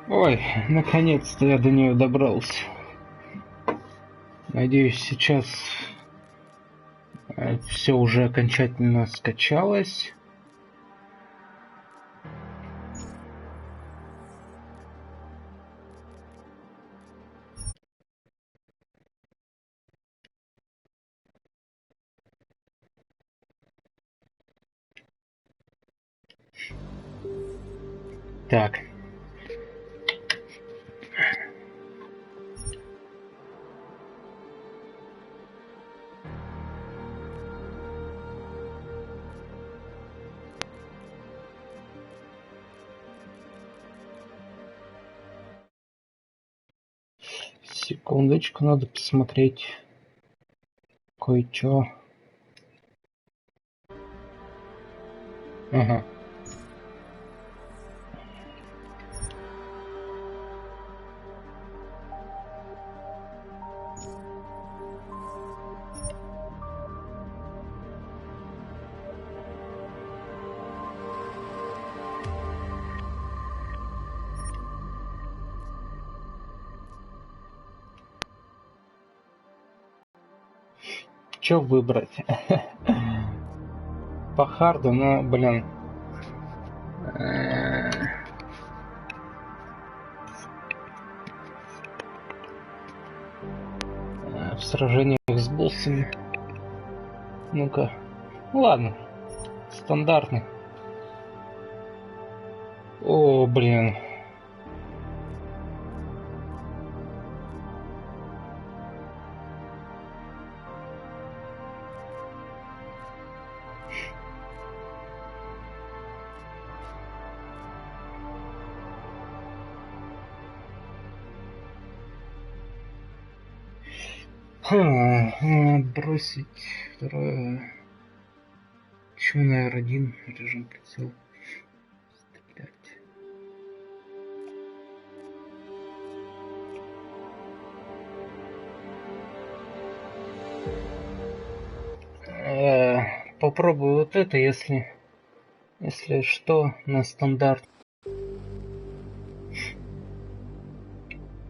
Ой, наконец-то я до нее добрался. Надеюсь, сейчас все уже окончательно скачалось. Так. Секундочку, надо посмотреть кое-что. Ага. Что выбрать? По харду, но, блин. В сражениях с боссами. Ну-ка. Ну ладно. Стандартный. О, блин. Бросить второе. Почему на R1 режим прицел? Попробую вот это, если что, на стандарт.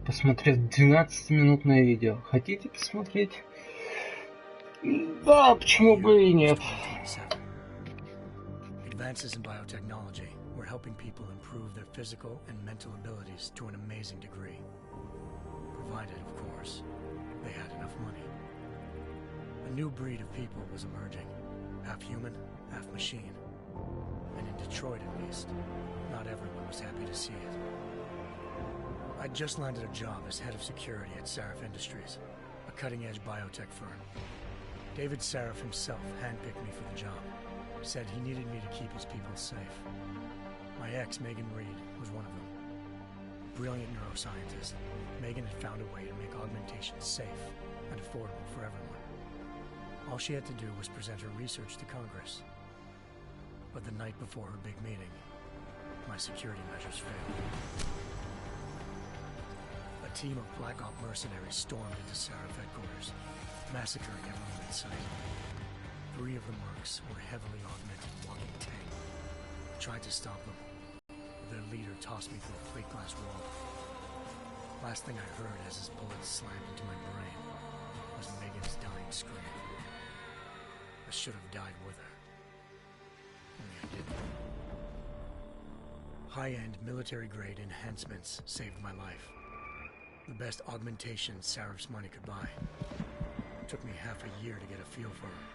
Посмотрев 12-минутное видео. Хотите посмотреть? Да, почему бы и нет. Advances in biotechnology were helping people improve their physical and mental abilities to an amazing degree. Provided, of course, they had enough money. A new breed of people was emerging. Half human, half machine. And in Detroit, at least, not everyone was happy to see it. I'd just landed a job as head of security at Sarif Industries, a cutting-edge biotech firm. David Sarif himself handpicked me for the job. Said he needed me to keep his people safe. My ex, Megan Reed, was one of them. Brilliant neuroscientist, Megan had found a way to make augmentation safe and affordable for everyone. All she had to do was present her research to Congress. But the night before her big meeting, my security measures failed. A team of Black Op mercenaries stormed into Sarif headquarters, massacring everyone in sight. 3 of the mercs were heavily augmented walking tank. I tried to stop them, but their leader tossed me through a plate glass wall. Last thing I heard as his bullets slammed into my brain was Megan's dying scream. I should have died with her. Only I didn't. High-end military-grade enhancements saved my life. The best augmentation Sarif's money could buy. It took me half a year to get a feel for her.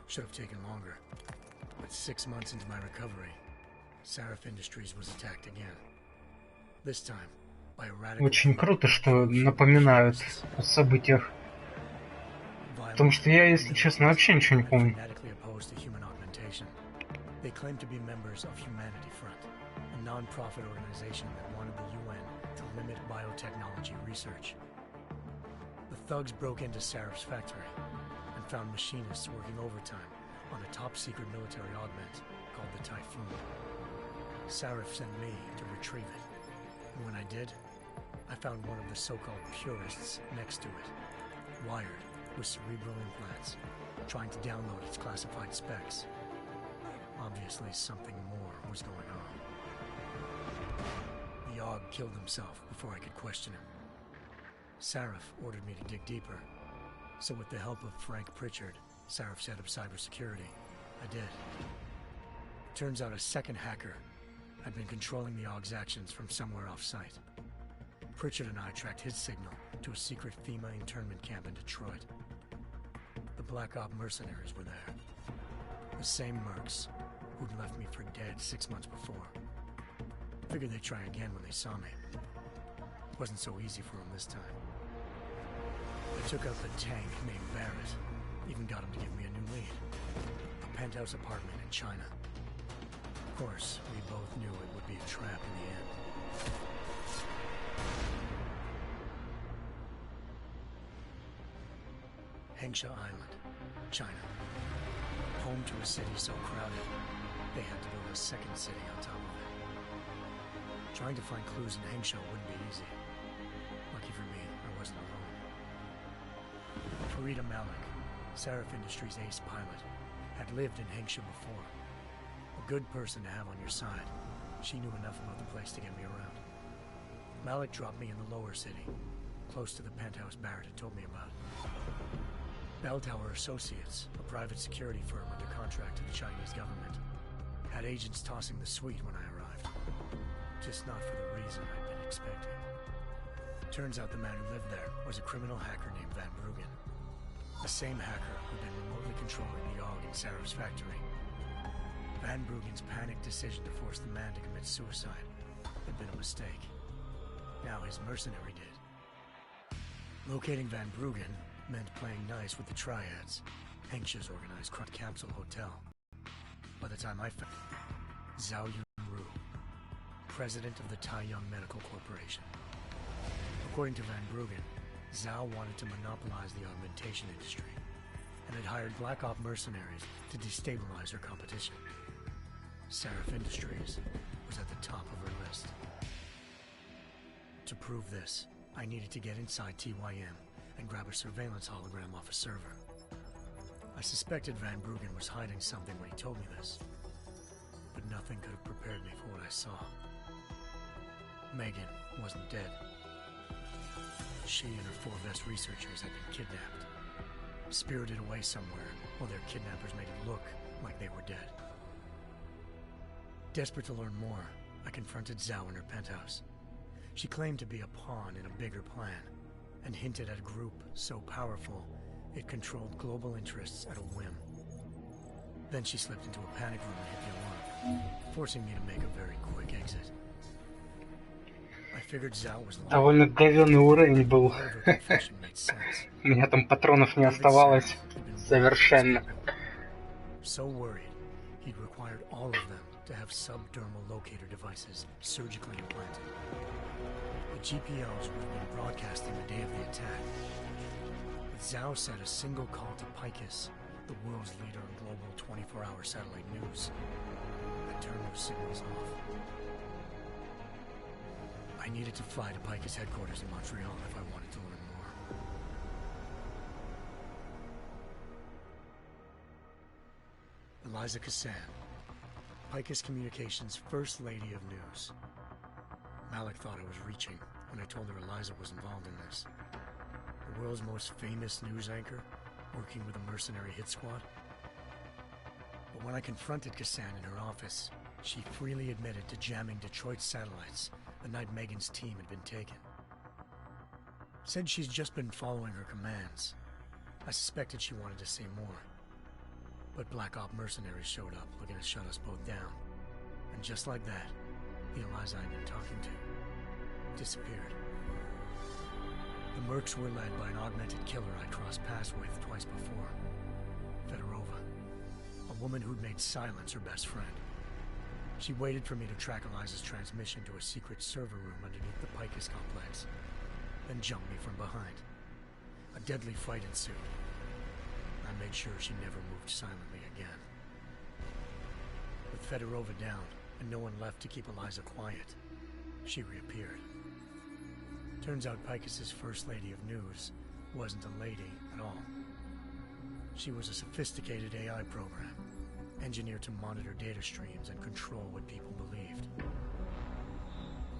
Should have taken longer. But 6 months into my recovery, Sarif Industries was attacked again. This time by a radical. Очень круто, что напоминают о событиях. Потому что я, если честно, вообще ничего не помню. They claimed to be members of Humanity Front, a non-profit organization that wanted the UN to limit biotechnology research. The thugs broke into Sarif's factory and found machinists working overtime on a top-secret military augment called the Typhoon. Sarif sent me to retrieve it, and when I did, I found one of the so-called purists next to it, wired with cerebral implants, trying to download its classified specs. Obviously, something more was going on. The Og killed himself before I could question him. Sarif ordered me to dig deeper, so with the help of Frank Pritchard, Sarif's head of cybersecurity, I did. Turns out a second hacker had been controlling the Og's actions from somewhere off-site. Pritchard and I tracked his signal to a secret FEMA internment camp in Detroit. The Black Op mercenaries were there. The same mercs who'd left me for dead 6 months before. Figured they'd try again when they saw me. Wasn't so easy for them this time. I took out the tank named Barrett. Even got him to give me a new lead. A penthouse apartment in China. Of course, we both knew it would be a trap in the end. Hengsha Island, China. Home to a city so crowded, they had to build a second city on top of it. Trying to find clues in Hengsha wouldn't be easy. Lucky for me, I wasn't alone. Farida Malik, Sarif Industries' ace pilot, had lived in Hengsha before. A good person to have on your side. She knew enough about the place to get me around. Malik dropped me in the lower city, close to the penthouse Barrett had told me about. Bell Tower Associates, a private security firm under contract to the Chinese government, had agents tossing the suite when I arrived. Just not for the reason I'd been expecting. Turns out the man who lived there was a criminal hacker named Van Bruggen. The same hacker who'd been remotely controlling the Og in Sarif's factory. Van Bruggen's panicked decision to force the man to commit suicide had been a mistake. Now his mercenary did. Locating Van Bruggen meant playing nice with the Triads, Hengsha's organized crowd capsule hotel. By the time I found Zhao Yunru, president of the Taiyang Medical Corporation. According to Van Bruggen, Zhao wanted to monopolize the augmentation industry and had hired Black Op mercenaries to destabilize her competition. Sarif Industries was at the top of her list. To prove this, I needed to get inside TYM and grab a surveillance hologram off a server. I suspected Van Bruggen was hiding something when he told me this, but nothing could have prepared me for what I saw. Megan wasn't dead. She and her 4 best researchers had been kidnapped, spirited away somewhere while their kidnappers made it look like they were dead. Desperate to learn more, I confronted Zhao in her penthouse. She claimed to be a pawn in a bigger plan, and hinted at a group so powerful it controlled global interests at a whim. Then she slipped into a panic room and hit the alarm, forcing me to make a very quick exit. I figured Zhao was lying. Довольно говёный уровень был. У меня там патронов не оставалось совершенно. So worried, he'd required all of them to have subdermal locator devices surgically implanted. The GPLs would have been broadcasting the day of the attack. But Zhao said a single call to Picus, the world's leader in global 24-hour satellite news, had turned those signals off. I needed to fly to Picus headquarters in Montreal if I wanted to learn more. Eliza Cassan, Picus Communications' First Lady of News. Malik thought I was reaching when I told her Eliza was involved in this. The world's most famous news anchor, working with a mercenary hit squad. But when I confronted Cassan in her office, she freely admitted to jamming Detroit's satellites the night Megan's team had been taken. Said she's just been following her commands. I suspected she wanted to say more. But Black Op mercenaries showed up looking to shut us both down. And just like that, the Eliza I'd been talking to disappeared. The mercs were led by an augmented killer I crossed paths with twice before. Fedorova, a woman who'd made silence her best friend. She waited for me to track Eliza's transmission to a secret server room underneath the Picus complex, then jumped me from behind. A deadly fight ensued. I made sure she never moved silently again. With Fedorova down, and no one left to keep Eliza quiet, she reappeared. Turns out Picus's First Lady of News wasn't a lady at all. She was a sophisticated AI program, engineered to monitor data streams and control what people believed.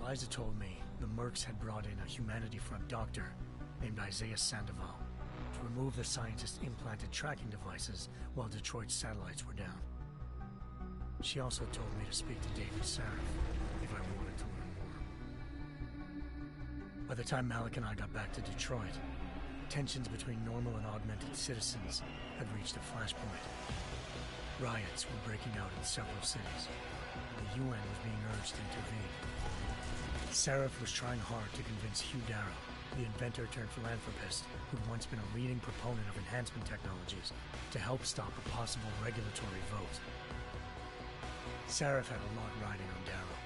Eliza told me the Mercs had brought in a Humanity Front doctor named Isaiah Sandoval to remove the scientist's implanted tracking devices while Detroit's satellites were down. She also told me to speak to David Sarif if I wanted to learn more. By the time Malik and I got back to Detroit, tensions between normal and augmented citizens had reached a flashpoint. Riots were breaking out in several cities. The UN was being urged to intervene. Sarif was trying hard to convince Hugh Darrow, the inventor-turned-philanthropist who'd once been a leading proponent of enhancement technologies, to help stop a possible regulatory vote. Sarif had a lot riding on Darrow.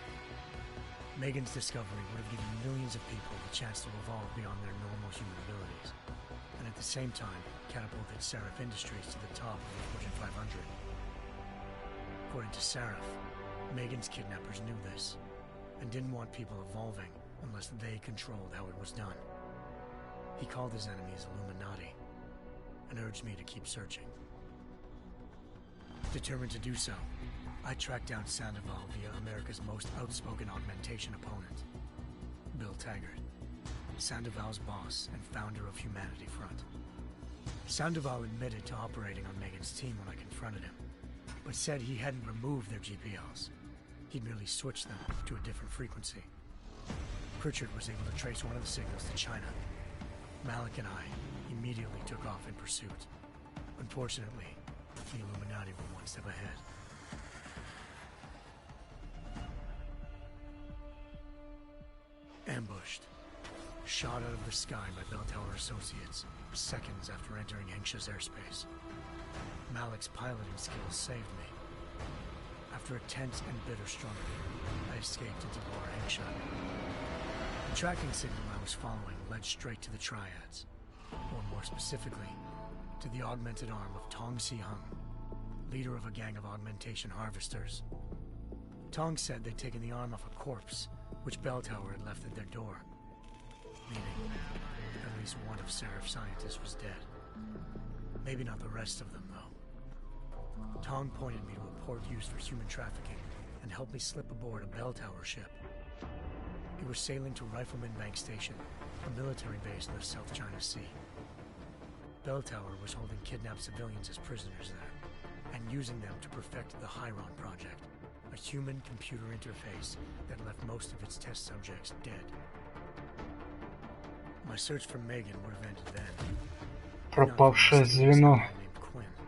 Megan's discovery would have given millions of people the chance to evolve beyond their normal human abilities, and at the same time catapulted Sarif Industries to the top of the Fortune 500. According to Sarif, Megan's kidnappers knew this, and didn't want people evolving unless they controlled how it was done. He called his enemies Illuminati, and urged me to keep searching. Determined to do so, I tracked down Sandoval via America's most outspoken augmentation opponent, Bill Taggart, Sandoval's boss and founder of Humanity Front. Sandoval admitted to operating on Megan's team when I confronted him, but said he hadn't removed their GPLs. He'd merely switched them to a different frequency. Pritchard was able to trace one of the signals to China. Malik and I immediately took off in pursuit. Unfortunately, the Illuminati were one step ahead. Ambushed. Shot out of the sky by Bell Tower Associates seconds after entering Hengsha's airspace. Malik's piloting skills saved me. After a tense and bitter struggle, I escaped into Lower Hengsha. The tracking signal I was following led straight to the Triads, or more specifically, to the augmented arm of Tong Si-hung, leader of a gang of augmentation harvesters. Tong said they'd taken the arm off a corpse, which Bell Tower had left at their door, meaning at least one of Sarif's scientists was dead. Maybe not the rest of them, though. Tong pointed me to a port used for human trafficking and helped me slip aboard a Bell Tower ship. It was sailing to Rifleman Bank Station, a military base in the South China Sea. Bell Tower was holding kidnapped civilians as prisoners there, and using them to perfect the Hyron Project, a human-computer interface that left most of its test subjects dead. My search for Megan would have ended then. Пропавшее звено.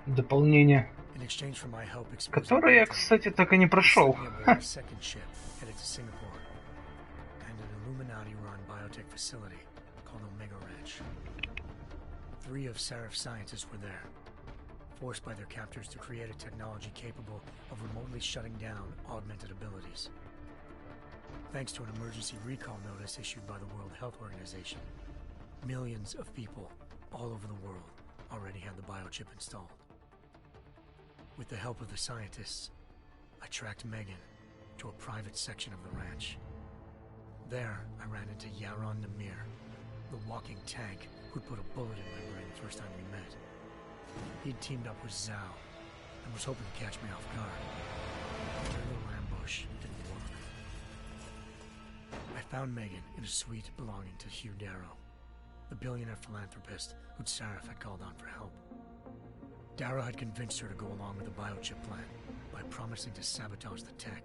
Дополнение. Которое я, кстати, так и не прошел. Three of Sarif's scientists were there, forced by their captors to create a technology capable of remotely shutting down augmented abilities. Thanks to an emergency recall notice issued by the World Health Organization, millions of people all over the world already had the biochip installed. With the help of the scientists, I tracked Megan to a private section of the ranch. There, I ran into Yaron Namir, the walking tank who'd put a bullet in my brain the first time we met. He'd teamed up with Zhao and was hoping to catch me off guard. Their little ambush didn't work. I found Megan in a suite belonging to Hugh Darrow, the billionaire philanthropist who'd Sarif had called on for help. Darrow had convinced her to go along with the biochip plan by promising to sabotage the tech.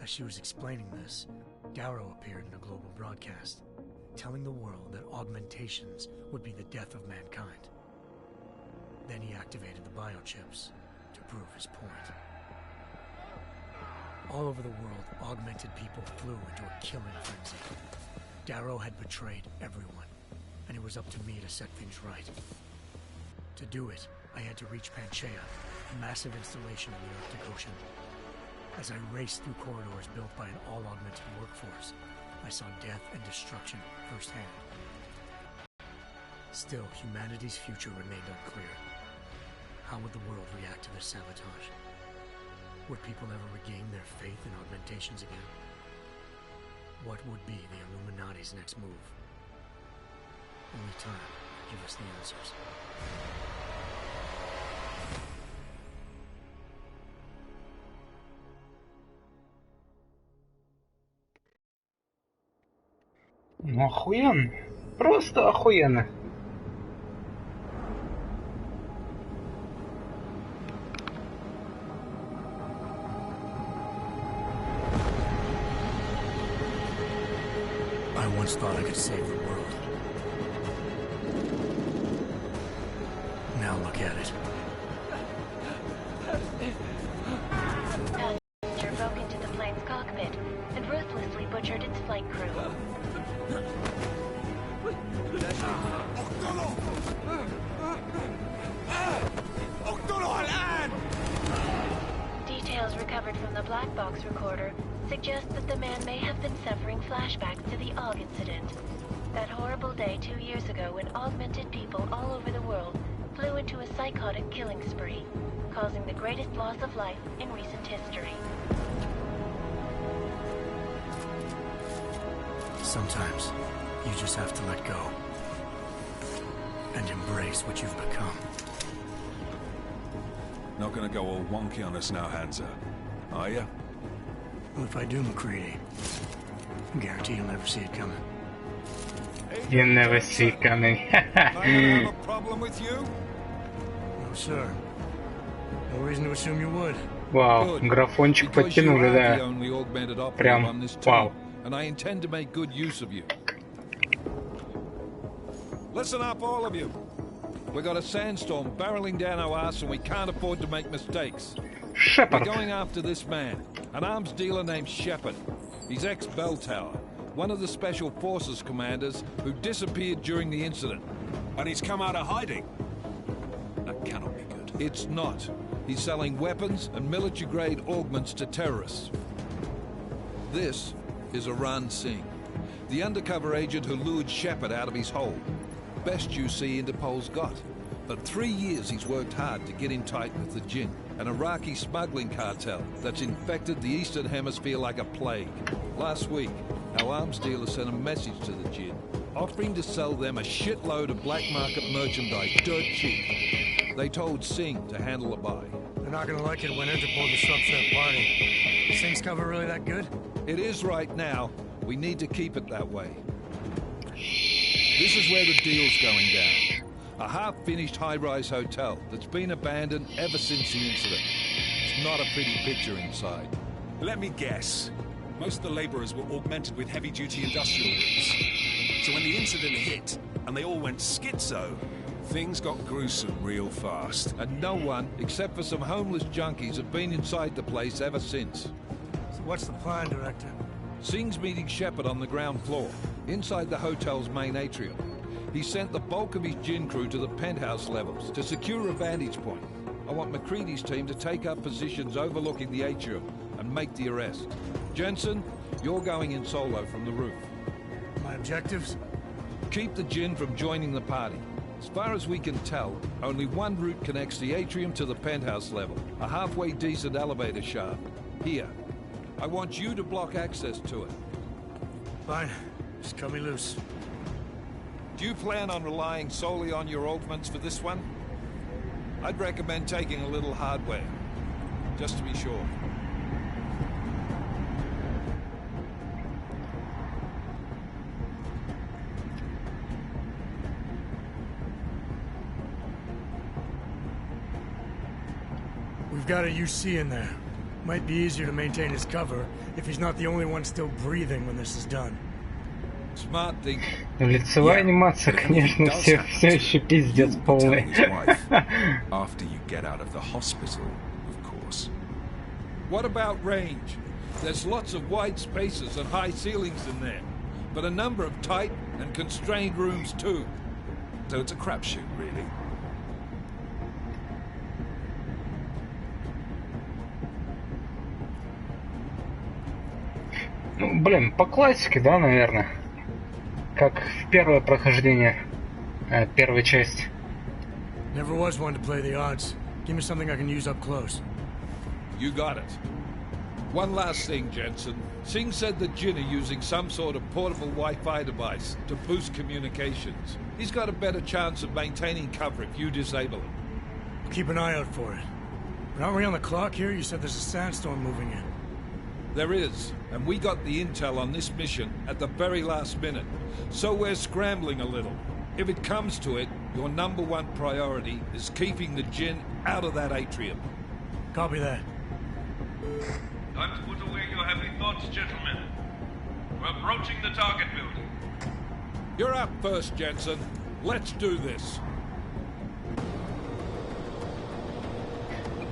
As she was explaining this, Darrow appeared in a global broadcast, telling the world that augmentations would be the death of mankind. Then he activated the biochips to prove his point. All over the world, augmented people flew into a killing frenzy. Darrow had betrayed everyone, and it was up to me to set things right. To do it, I had to reach Panchaea, a massive installation in the Arctic Ocean. As I raced through corridors built by an all-augmented workforce, I saw death and destruction firsthand. Still, humanity's future remained unclear. How would the world react to this sabotage? Would people ever regain their faith in augmentations again? What would be the Illuminati's next move? Only time will give us the answers. Ну охуенно. Просто охуенно. I once thought I could save the world. Now look at it. Passenger broke into the plane's cockpit and ruthlessly butchered its flight crew. Details recovered from the black box recorder suggest that the man may have been suffering flashbacks to the Og incident. That horrible day 2 years ago when augmented people all over the world flew into a psychotic killing spree, causing the greatest loss of life in recent history. Sometimes you just have to let go and embrace what you've become. Not gonna go all wonky on us now, Hansa, are you? Well, if I do, McCready, I guarantee you'll never see it coming. You never see it coming. I don't have a problem with you. No, sir. No reason to assume you would. Вау, графончик подтянули, да. Прям вау. And I intend to make good use of you. Listen up, all of you. We got a sandstorm barreling down our ass and we can't afford to make mistakes. We're Шепард. going after this man, an arms dealer named Shepard. He's ex-Bell Tower, one of the Special Forces commanders who disappeared during the incident. And he's come out of hiding. That cannot be good. It's not. He's selling weapons and military-grade augments to terrorists. This is Aran Singh, the undercover agent who lured Shepard out of his hole. Best you see Interpol's got. For 3 years he's worked hard to get in tight with the Jinn, an Iraqi smuggling cartel that's infected the Eastern Hemisphere like a plague. Last week, our arms dealer sent a message to the Jinn, offering to sell them a shitload of black market merchandise dirt cheap. They told Singh to handle the buy. They're not gonna like it when Interpol disrupts their party. Is Singh's cover really that good? It is right now. We need to keep it that way. This is where the deal's going down. A half-finished high-rise hotel that's been abandoned ever since the incident. It's not a pretty picture inside. Let me guess. Most of the laborers were augmented with heavy-duty industrial rigs. So when the incident hit, and they all went schizo, things got gruesome real fast. And no one, except for some homeless junkies, have been inside the place ever since. So what's the plan, Director? Singh's meeting Shepard on the ground floor, inside the hotel's main atrium. He sent the bulk of his Jinn crew to the penthouse levels to secure a vantage point. I want McCready's team to take up positions overlooking the atrium and make the arrest. Jensen, you're going in solo from the roof. My objectives? Keep the Jinn from joining the party. As far as we can tell, only one route connects the atrium to the penthouse level, a halfway decent elevator shaft. Here. I want you to block access to it. Fine. Just cut me loose. Do you plan on relying solely on your augments for this one? I'd recommend taking a little hardware, just to be sure. We've got a UC in there. Might be easier to maintain his cover if he's not the only one still breathing when this is done. Smart thing. Лицевая анимация, конечно, все еще пиздец полный. After you get out of the hospital, of course. What about range? There's lots of wide spaces and high ceilings in there, but a number of tight and constrained rooms too. So it's a crapshoot, really. Ну, блин, по классике, да, наверное. Как в первое прохождение первой части. Never was one to play the odds. Give me something I can use up close. You got it. One last thing, Jensen. Singh said the Jinn are using some sort of portable Wi-Fi device to boost communications. He's got a better chance of maintaining cover if you disable it. Keep an eye out for it. But aren't we on the clock here? You said there's a sandstorm moving in. There is, and we got the intel on this mission at the very last minute. So we're scrambling a little. If it comes to it, your #1 priority is keeping the Jinn out of that atrium. Copy that. Time to put away your heavy thoughts, gentlemen. We're approaching the target building. You're up first, Jensen. Let's do this.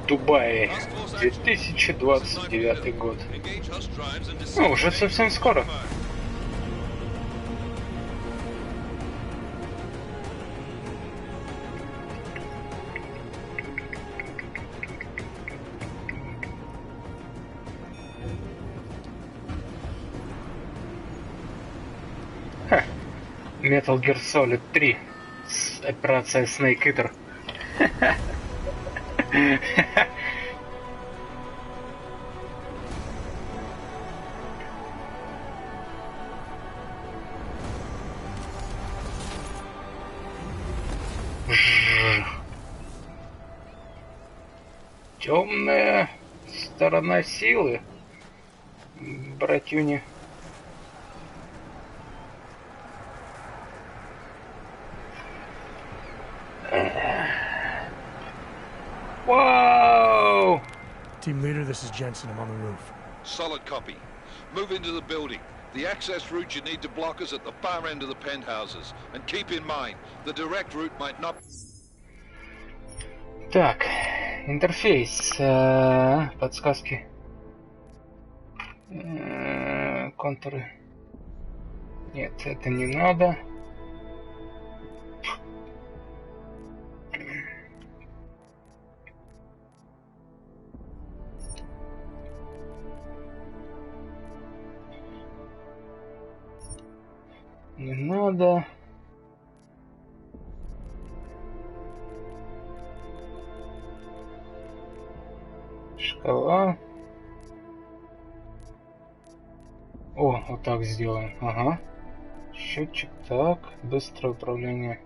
Дубай, 2029 год. Ну, уже совсем скоро. Metal Gear Solid 3. Операция Snake Eater. Темная сторона силы, братюни. Whoa! Team leader, this is Jensen. I'm on the roof. Solid copy. Move into the building. The access route you need to block is at the far end of the penthouses. And keep in mind, the direct route might not... Так, интерфейс, подсказки, контуры. Нет, это не надо. Не надо. Шкала. О, вот так сделаем. Ага. Счетчик, так. Быстрое управление.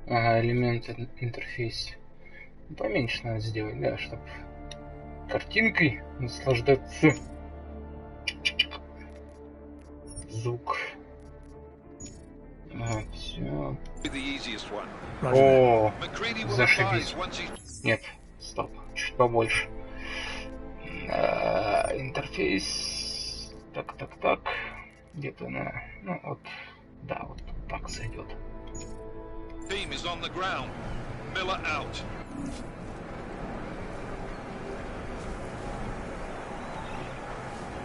Ага, элемент интерфейса. Поменьше надо сделать, да, чтобы картинкой наслаждаться. Звук. Ага, все. О, зашибись. Нет, стоп, чуть побольше. Интерфейс. Так. Где-то на... Ну вот, да, вот так сойдет.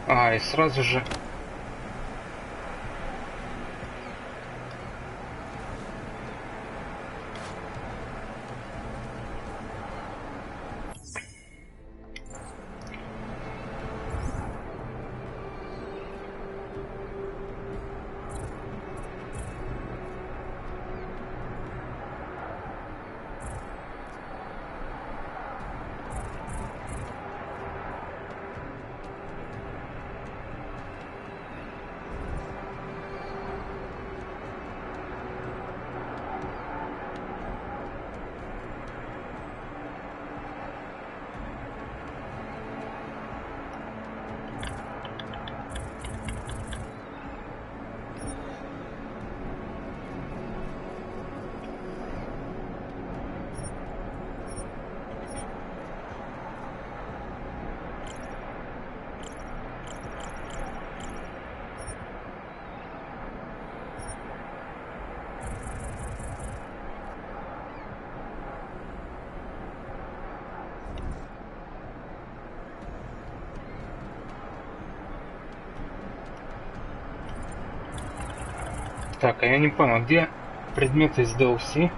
А, и сразу же... Так, а я не понял, где предметы из DLC?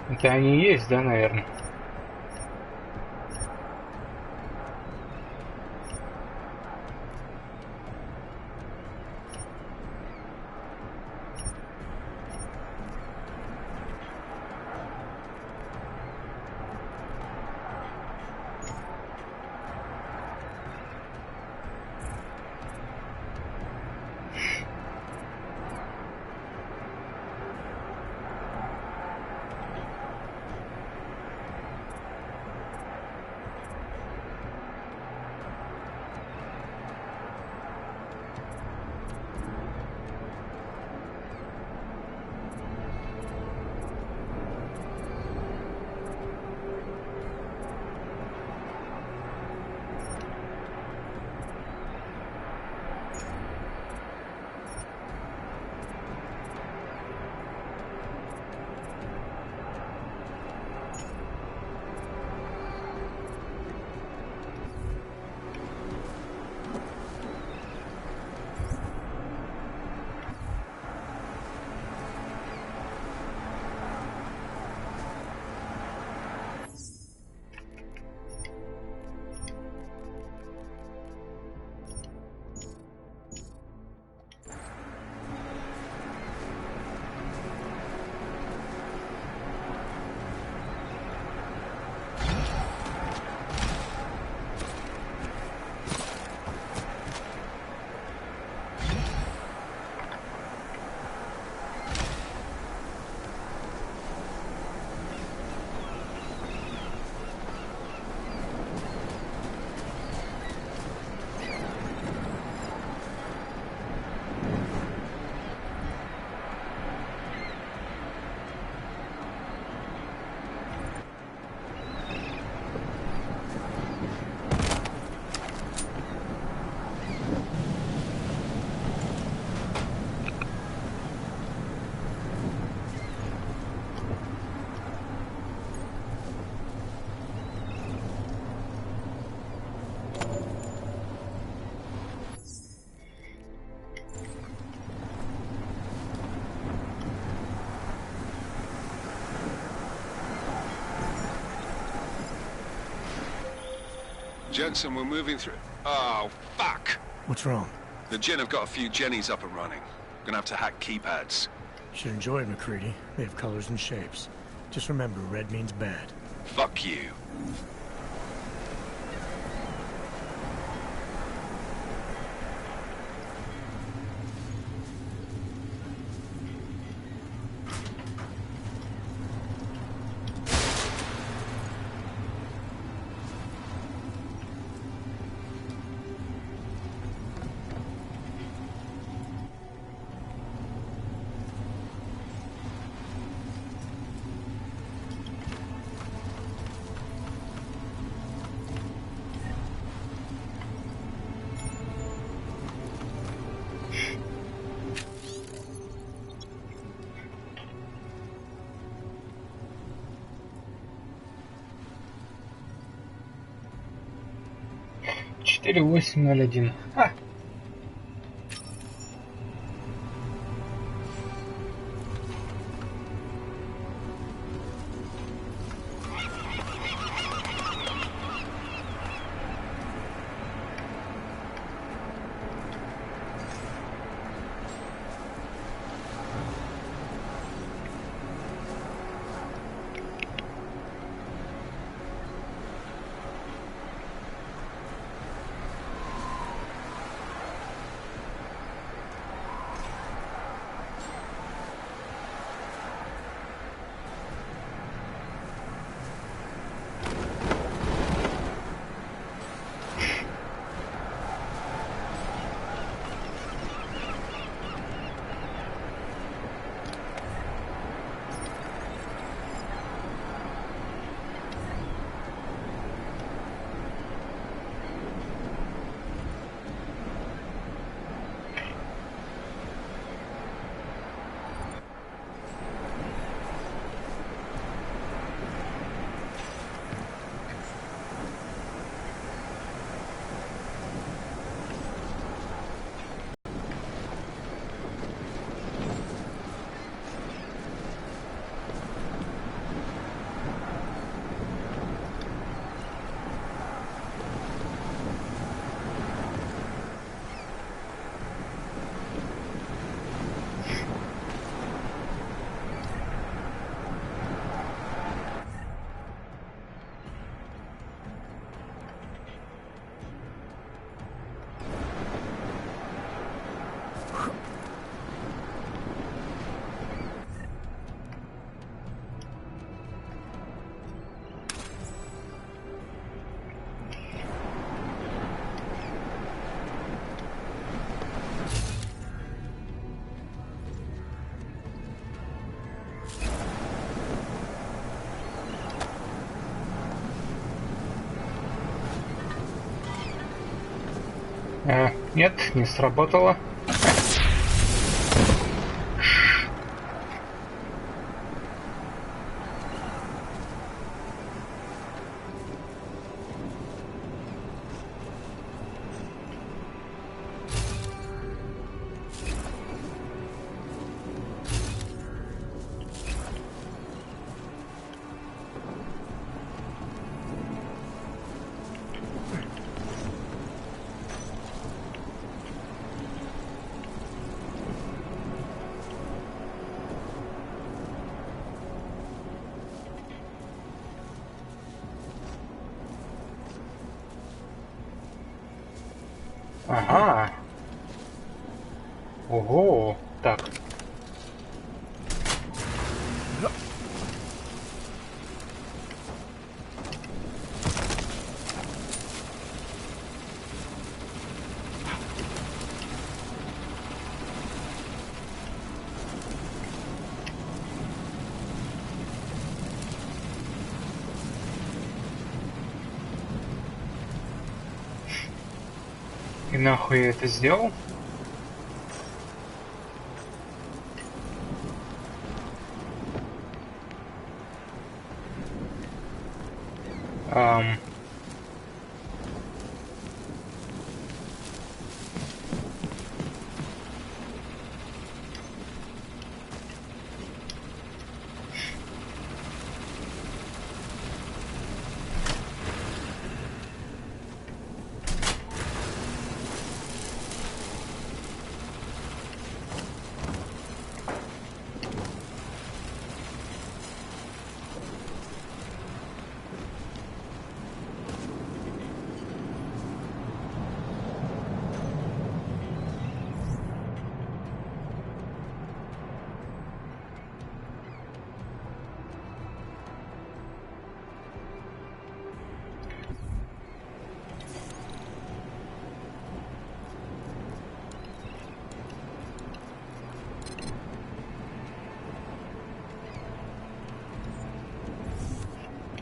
Это они и есть, да, наверное? Jensen, we're moving through... Oh, fuck! What's wrong? The Gen have got a few Jennies up and running. Gonna have to hack keypads. Should enjoy it, McCready. They have colors and shapes. Just remember, red means bad. Fuck you. Четыре 801. Ха! Нет, не сработало. Ага. Ого. Так. И нахуй я это сделал?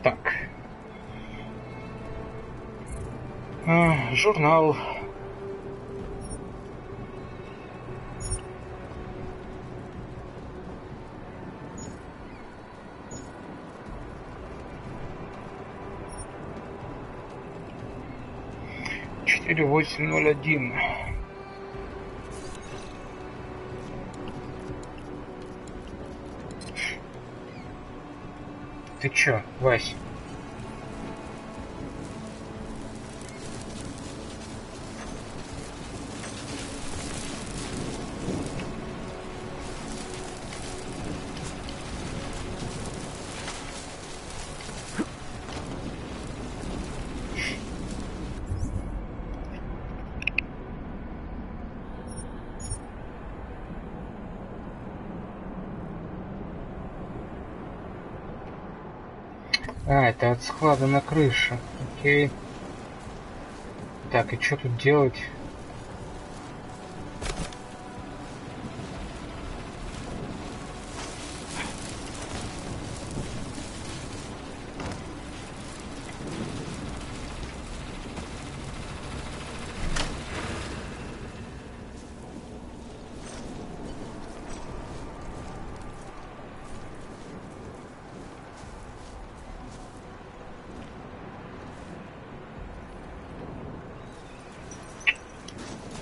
Так. Журнал. Четыре 801. Ты чё, Вась? Это от склада на крыше. Окей. Так, и что тут делать?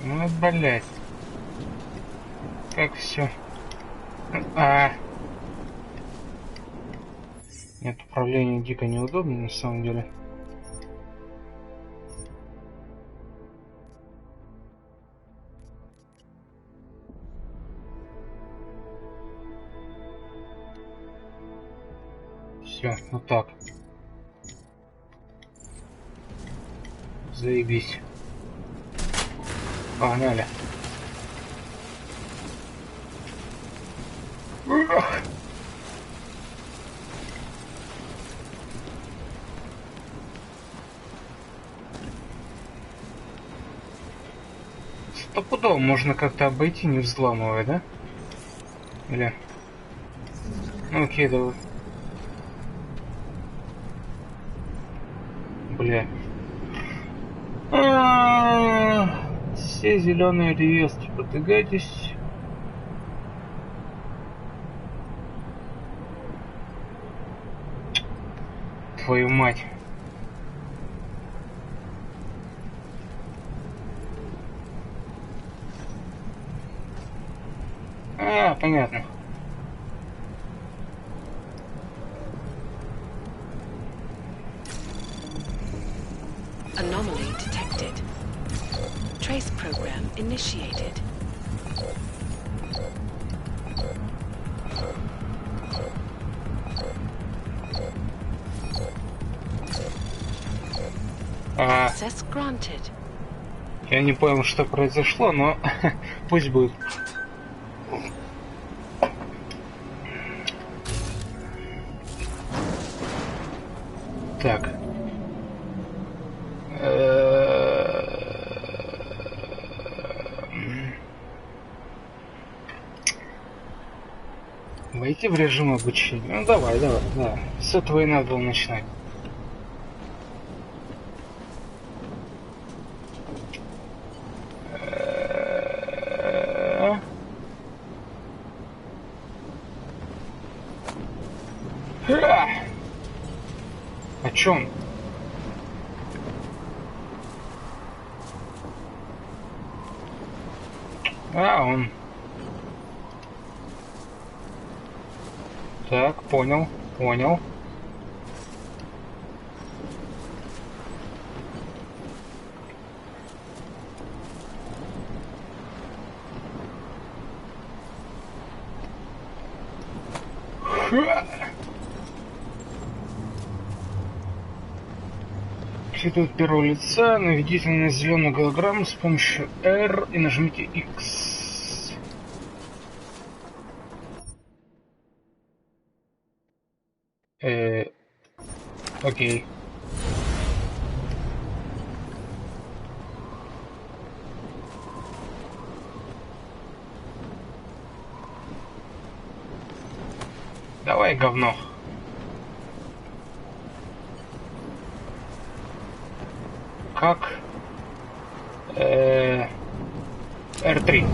Ну, блять. Как все. Нет, управление дико неудобно на самом деле. Все, вот так. Заебись. Погнали. Стопудово можно как-то обойти, не взламывая, да? Или... Ну окей, давай. Бля. Все зеленые реестр, подвигайтесь. Твою мать. А, понятно. Anomaly detected. Trace program initiated. Access granted. Я не понял, что произошло, но пусть будет. Так. Войти в режим обучения. Ну давай, да. С этого и надо было начинать. О чем? Он. Так, понял. Тут первого лица, наведите на зеленую голограмму с помощью R и нажмите X. Окей. Давай, говно. Как? R3.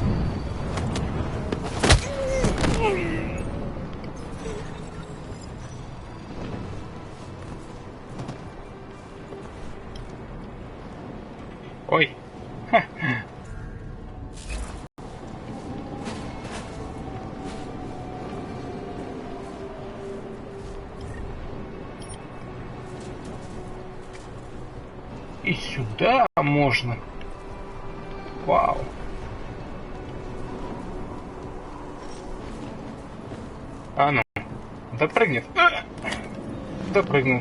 Ой. И сюда можно. Вау. А ну. Допрыгнет. Допрыгнул.